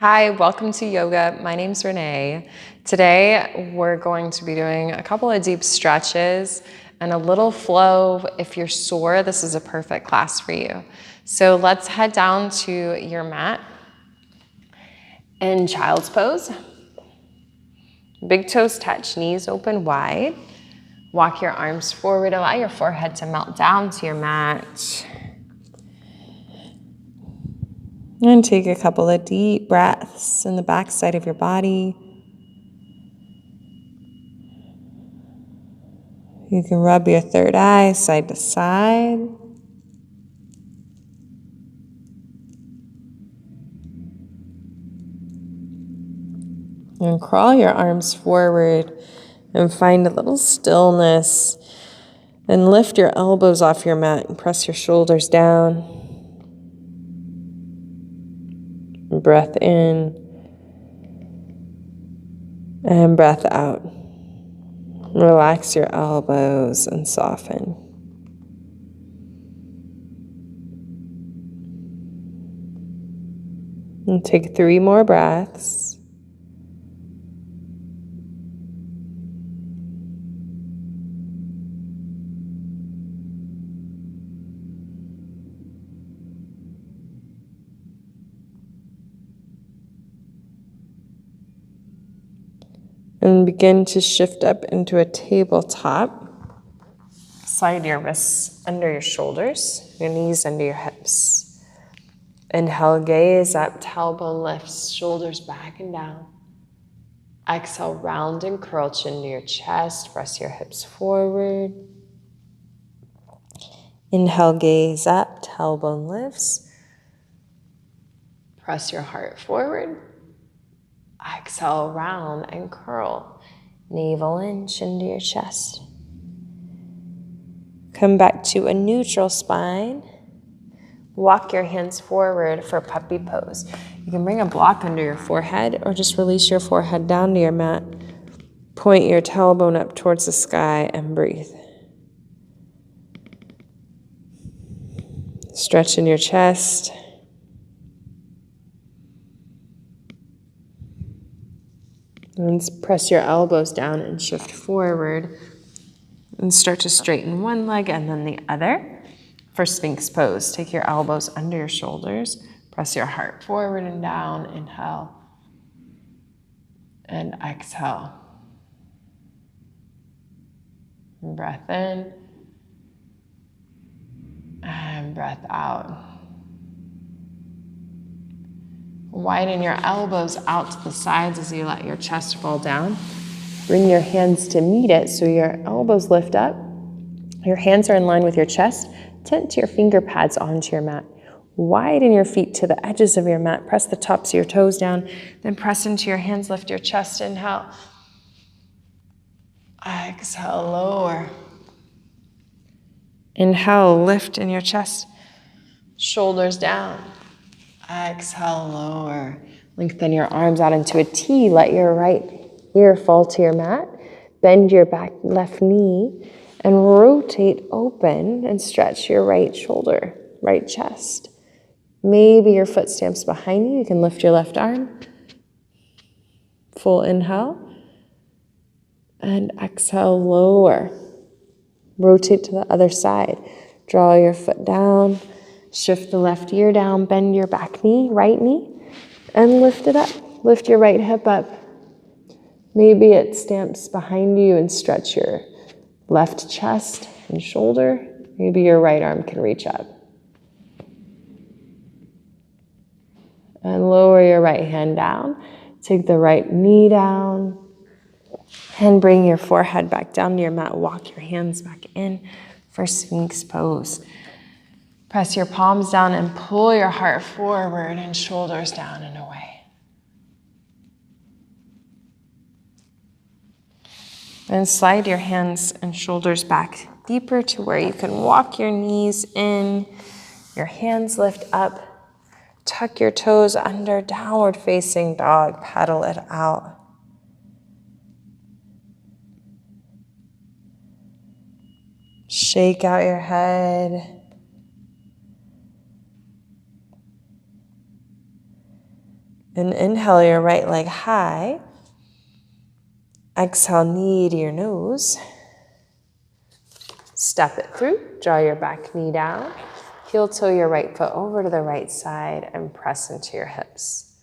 Hi, welcome to yoga. My name's Renee. Today, we're going to be doing a couple of deep stretches and a little flow. If you're sore, this is a perfect class for you. So let's head down to your mat in child's pose. Big toes touch, knees open wide. Walk your arms forward, allow your forehead to melt down to your mat. And take a couple of deep breaths in the back side of your body. You can rub your third eye side to side. And crawl your arms forward and find a little stillness. And lift your elbows off your mat and press your shoulders down. Breath in and breath out. Relax your elbows and soften. And take 3 more breaths. And begin to shift up into a tabletop. Slide your wrists under your shoulders, your knees under your hips. Inhale, gaze up, tailbone lifts, shoulders back and down. Exhale, round and curl chin to your chest, press your hips forward. Inhale, gaze up, tailbone lifts. Press your heart forward. Exhale, round and curl. Navel in, chin to your chest. Come back to a neutral spine. Walk your hands forward for puppy pose. You can bring a block under your forehead or just release your forehead down to your mat. Point your tailbone up towards the sky and breathe. Stretch in your chest. And press your elbows down and shift forward. And start to straighten one leg and then the other. For Sphinx Pose, take your elbows under your shoulders. Press your heart forward and down. Inhale. And exhale. Breath in. And breath out. Widen your elbows out to the sides as you let your chest fall down. Bring your hands to meet it so your elbows lift up. Your hands are in line with your chest. Tent your finger pads onto your mat. Widen your feet to the edges of your mat. Press the tops of your toes down. Then press into your hands. Lift your chest. Inhale. Exhale, lower. Inhale, lift in your chest. Shoulders down. Exhale, lower. Lengthen your arms out into a T. Let your right ear fall to your mat. Bend your back left knee and rotate open and stretch your right shoulder, right chest. Maybe your foot stamps behind you. You can lift your left arm. Full inhale. And exhale, lower. Rotate to the other side. Draw your foot down. Shift the left ear down, bend your back knee, right knee, and lift it up. Lift your right hip up. Maybe it stamps behind you and stretch your left chest and shoulder. Maybe your right arm can reach up. And lower your right hand down. Take the right knee down. And bring your forehead back down to your mat. Walk your hands back in for Sphinx Pose. Press your palms down and pull your heart forward and shoulders down and away. And slide your hands and shoulders back deeper to where you can walk your knees in. Your hands lift up. Tuck your toes under, downward facing dog. Paddle it out. Shake out your head. And inhale your right leg high. Exhale, knee to your nose. Step it through. Draw your back knee down. Heel toe your right foot over to the right side and press into your hips.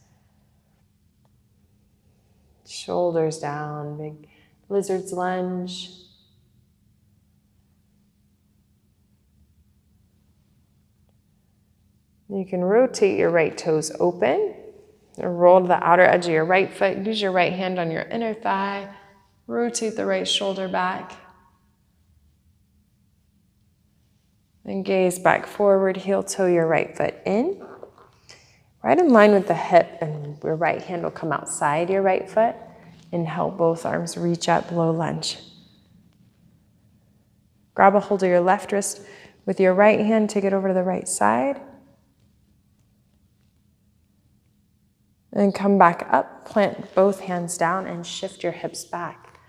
Shoulders down, big lizard's lunge. You can rotate your right toes open. Roll to the outer edge of your right foot. Use your right hand on your inner thigh. Rotate the right shoulder back. And gaze back forward. Heel toe your right foot in. Right in line with the hip, and your right hand will come outside your right foot. Inhale, both arms reach up, low lunge. Grab a hold of your left wrist with your right hand. Take it over to the right side. And come back up, plant both hands down and shift your hips back.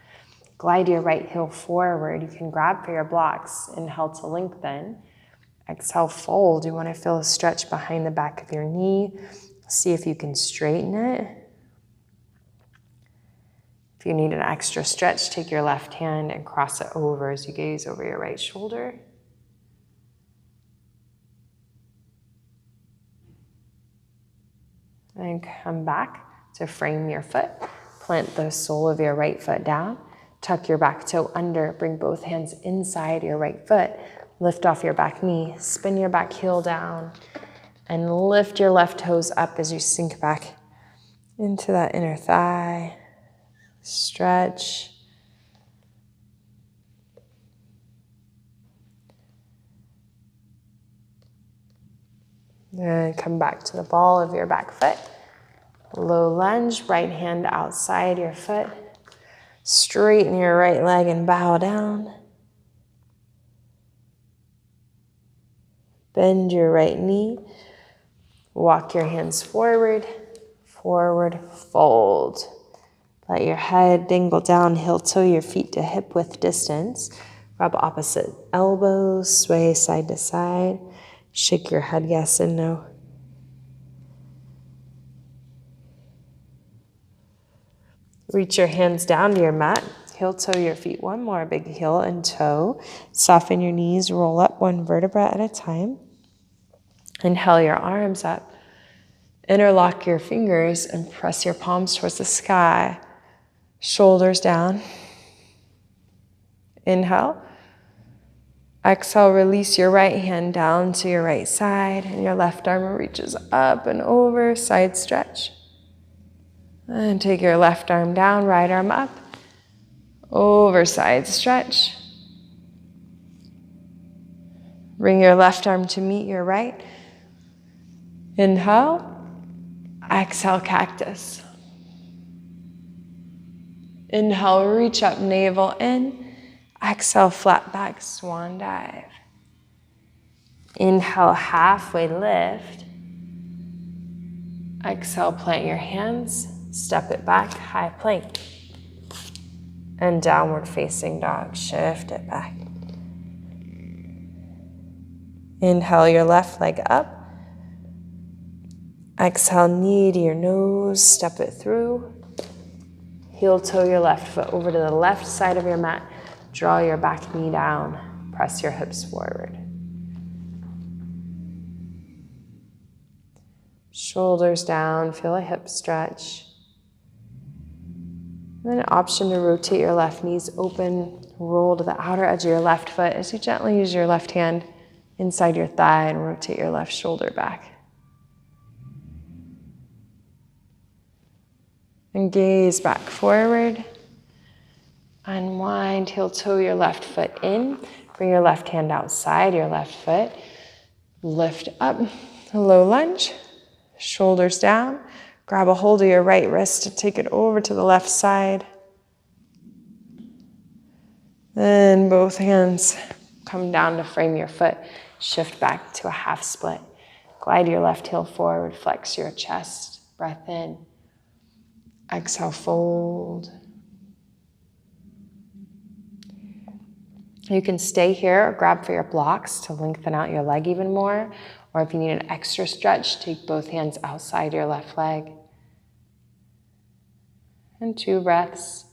Glide your right heel forward. You can grab for your blocks. Inhale to lengthen. Exhale, fold. You want to feel a stretch behind the back of your knee. See if you can straighten it. If you need an extra stretch, take your left hand and cross it over as you gaze over your right shoulder. And come back to frame your foot. Plant the sole of your right foot down. Tuck your back toe under. Bring both hands inside your right foot. Lift off your back knee. Spin your back heel down. And lift your left toes up as you sink back into that inner thigh. Stretch. And come back to the ball of your back foot. Low lunge, right hand outside your foot. Straighten your right leg and bow down. Bend your right knee. Walk your hands forward, forward, fold. Let your head dangle down, heel toe your feet to hip width distance. Rub opposite elbows, sway side to side. Shake your head yes and no. Reach your hands down to your mat. Heel toe your feet one more, big heel and toe. Soften your knees, roll up one vertebra at a time. Inhale your arms up. Interlock your fingers and press your palms towards the sky. Shoulders down. Inhale. Exhale, release your right hand down to your right side and your left arm reaches up and over, side stretch. And take your left arm down, right arm up, over, side stretch. Bring your left arm to meet your right. Inhale. Exhale, cactus. Inhale, reach up, navel in. Exhale, flat back, swan dive. Inhale, halfway lift. Exhale, plant your hands, step it back, high plank. And downward facing dog, shift it back. Inhale your left leg up. Exhale, knee to your nose, step it through. Heel toe your left foot over to the left side of your mat. Draw your back knee down. Press your hips forward. Shoulders down, feel a hip stretch. And then an option to rotate your left knees open, roll to the outer edge of your left foot as you gently use your left hand inside your thigh and rotate your left shoulder back. And gaze back forward. Unwind, heel toe your left foot in. Bring your left hand outside your left foot. Lift up, low lunge. Shoulders down. Grab a hold of your right wrist and take it over to the left side. Then both hands come down to frame your foot. Shift back to a half split. Glide your left heel forward, flex your chest. Breath in. Exhale, fold. You can stay here or grab for your blocks to lengthen out your leg even more. Or if you need an extra stretch, take both hands outside your left leg. And 2 breaths.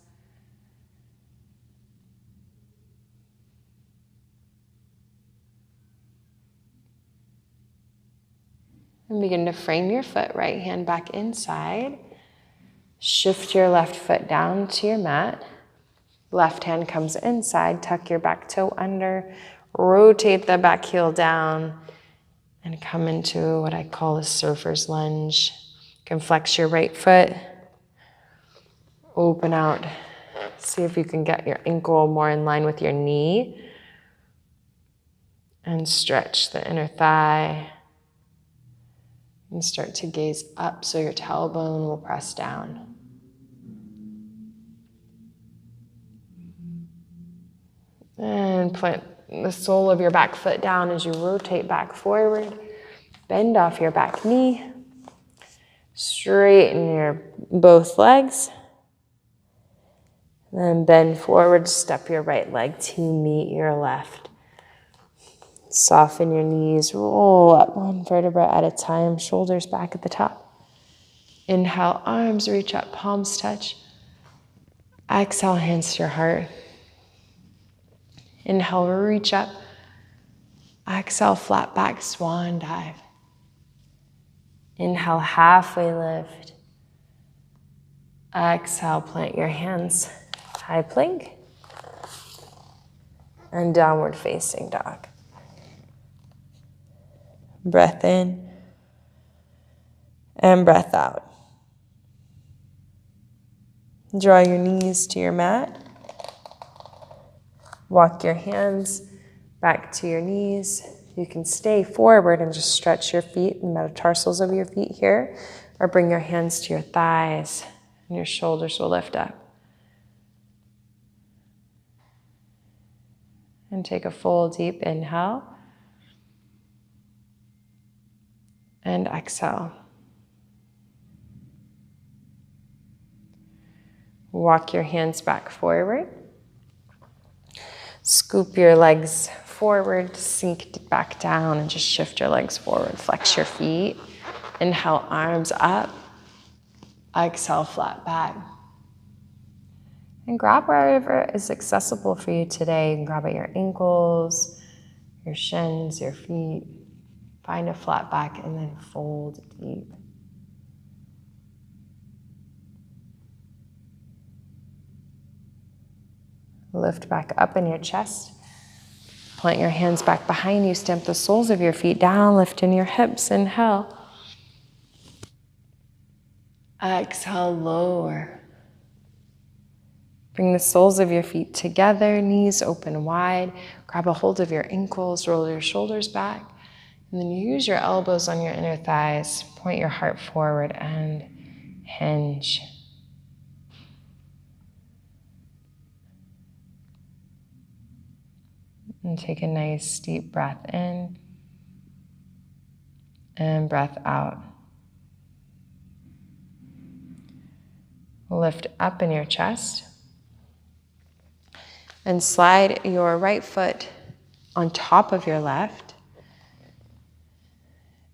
And begin to frame your foot, right hand back inside. Shift your left foot down to your mat. Left hand comes inside, tuck your back toe under, rotate the back heel down, and come into what I call a surfer's lunge. You can flex your right foot, open out. See if you can get your ankle more in line with your knee. And stretch the inner thigh. And start to gaze up so your tailbone will press down. And plant the sole of your back foot down as you rotate back forward. Bend off your back knee. Straighten your both legs. Then bend forward, step your right leg to meet your left. Soften your knees, roll up 1 vertebra at a time, shoulders back at the top. Inhale, arms reach up, palms touch. Exhale, hands to your heart. Inhale, reach up. Exhale, flat back, swan dive. Inhale, halfway lift. Exhale, plant your hands, high plank. And downward facing dog. Breath in and breath out. Draw your knees to your mat. Walk your hands back to your knees. You can stay forward and just stretch your feet, the metatarsals of your feet here, or bring your hands to your thighs and your shoulders will lift up. And take a full deep inhale. And exhale. Walk your hands back forward. Scoop your legs forward, sink back down, and just shift your legs forward. Flex your feet. Inhale, arms up. Exhale, flat back. And grab wherever is accessible for you today. You can grab at your ankles, your shins, your feet. Find a flat back and then fold deep. Lift back up in your chest. Plant your hands back behind you. Stamp the soles of your feet down. Lift in your hips. Inhale. Exhale, lower. Bring the soles of your feet together. Knees open wide. Grab a hold of your ankles. Roll your shoulders back. And then you use your elbows on your inner thighs. Point your heart forward and hinge. And take a nice deep breath in and breath out. Lift up in your chest and slide your right foot on top of your left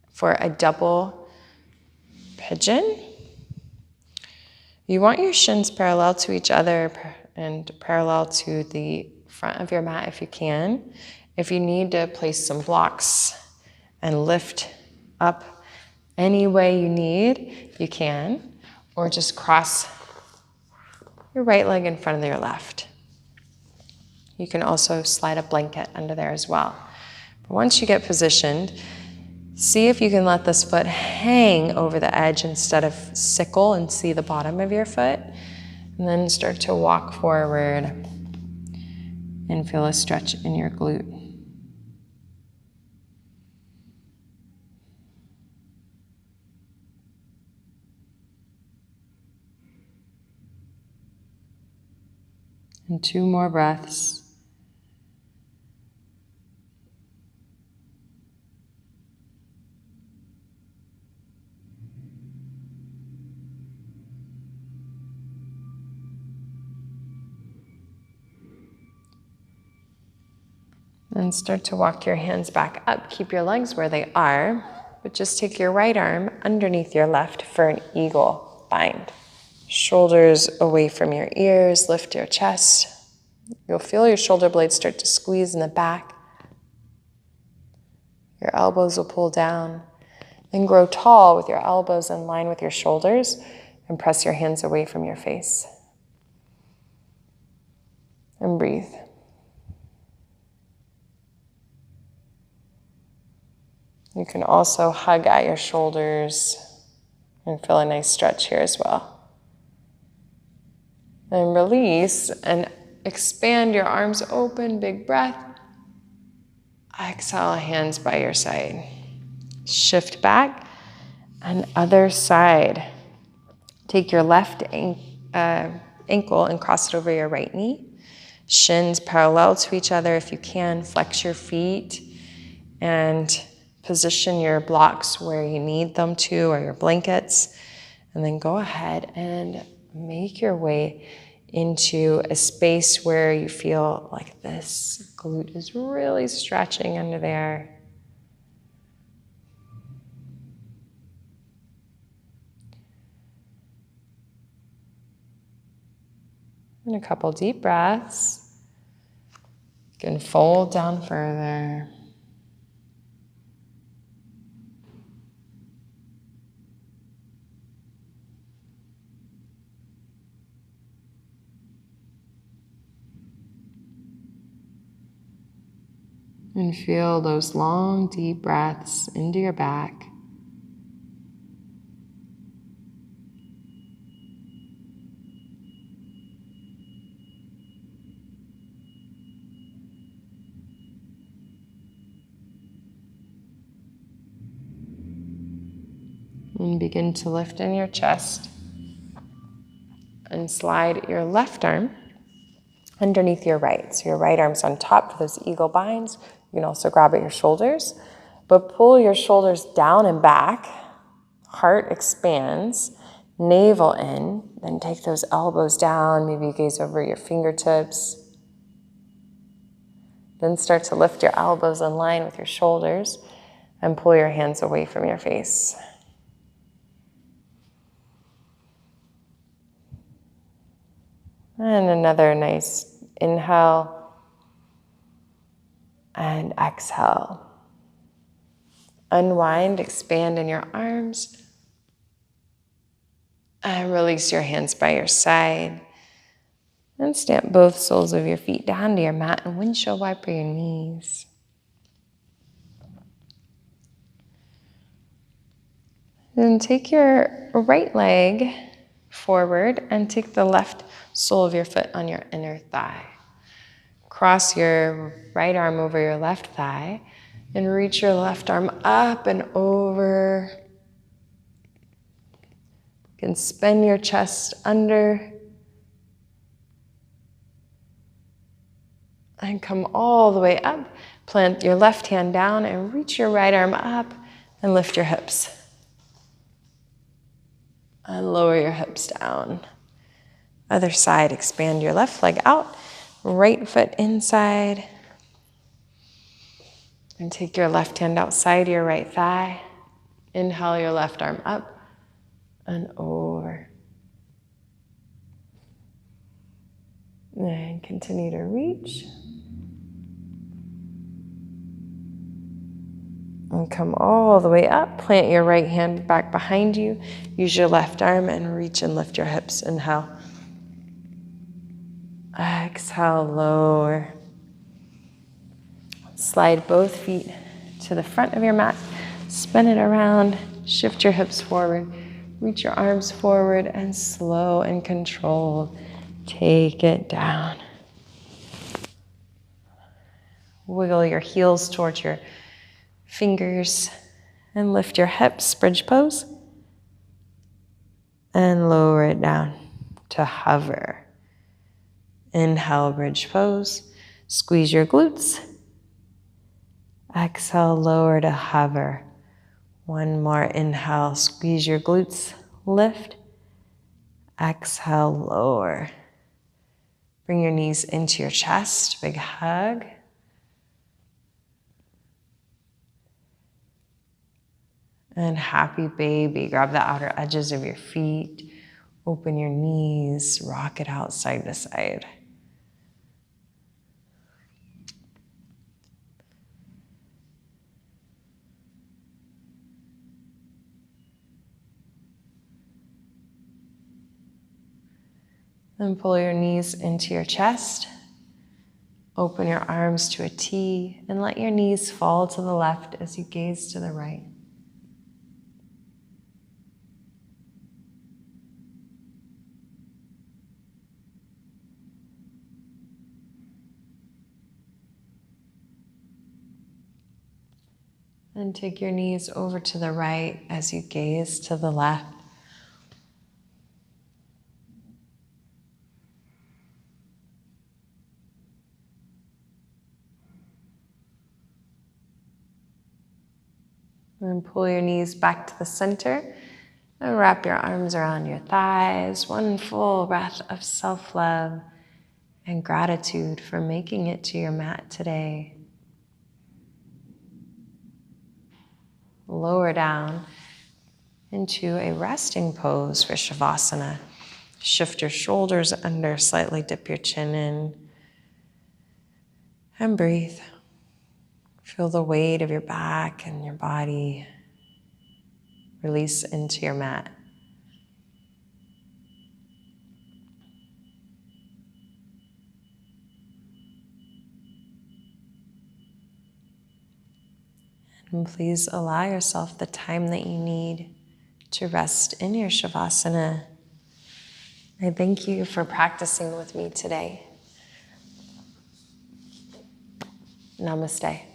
for a double pigeon. You want your shins parallel to each other and parallel to the front of your mat if you can. If you need to place some blocks and lift up any way you need, you can. Or just cross your right leg in front of your left. You can also slide a blanket under there as well. But once you get positioned, see if you can let this foot hang over the edge instead of sickle and see the bottom of your foot. And then start to walk forward and feel a stretch in your glute. And 2 more breaths. And start to walk your hands back up. Keep your legs where they are, but just take your right arm underneath your left for an eagle bind. Shoulders away from your ears, lift your chest. You'll feel your shoulder blades start to squeeze in the back. Your elbows will pull down. Then grow tall with your elbows in line with your shoulders and press your hands away from your face. And breathe. You can also hug at your shoulders and feel a nice stretch here as well. Then release and expand your arms open, big breath. Exhale, hands by your side. Shift back and other side. Take your left ankle and cross it over your right knee. Shins parallel to each other if you can. Flex your feet and position your blocks where you need them to, or your blankets. And then go ahead and make your way into a space where you feel like this glute is really stretching under there. And a couple deep breaths. You can fold down further. And feel those long, deep breaths into your back. And begin to lift in your chest and slide your left arm underneath your right. So your right arm's on top for those eagle binds. You can also grab at your shoulders, but pull your shoulders down and back. Heart expands, navel in, then take those elbows down. Maybe you gaze over your fingertips. Then start to lift your elbows in line with your shoulders and pull your hands away from your face. And another nice inhale and exhale. Unwind, expand in your arms. And release your hands by your side. And stamp both soles of your feet down to your mat and windshield wiper your knees. Then take your right leg forward and take the left sole of your foot on your inner thigh. Cross your right arm over your left thigh and reach your left arm up and over. You can spin your chest under and come all the way up. Plant your left hand down and reach your right arm up and lift your hips. And lower your hips down. Other side, expand your left leg out, right foot inside. And take your left hand outside your right thigh. Inhale your left arm up and over. And continue to reach. And come all the way up. Plant your right hand back behind you. Use your left arm and reach and lift your hips. Inhale. Exhale, lower. Slide both feet to the front of your mat. Spin it around. Shift your hips forward. Reach your arms forward and slow and controlled. Take it down. Wiggle your heels towards your fingers and lift your hips, bridge pose. And lower it down to hover. Inhale, bridge pose. Squeeze your glutes. Exhale, lower to hover. One more inhale, squeeze your glutes, lift. Exhale, lower. Bring your knees into your chest, big hug. And happy baby, grab the outer edges of your feet. Open your knees, rock it out side to side. Then pull your knees into your chest. Open your arms to a T and let your knees fall to the left as you gaze to the right. Then take your knees over to the right as you gaze to the left. And pull your knees back to the center and wrap your arms around your thighs. One full breath of self-love and gratitude for making it to your mat today. Lower down into a resting pose for Savasana. Shift your shoulders under, slightly dip your chin in, and breathe. Feel the weight of your back and your body release into your mat. And please allow yourself the time that you need to rest in your Shavasana. I thank you for practicing with me today. Namaste.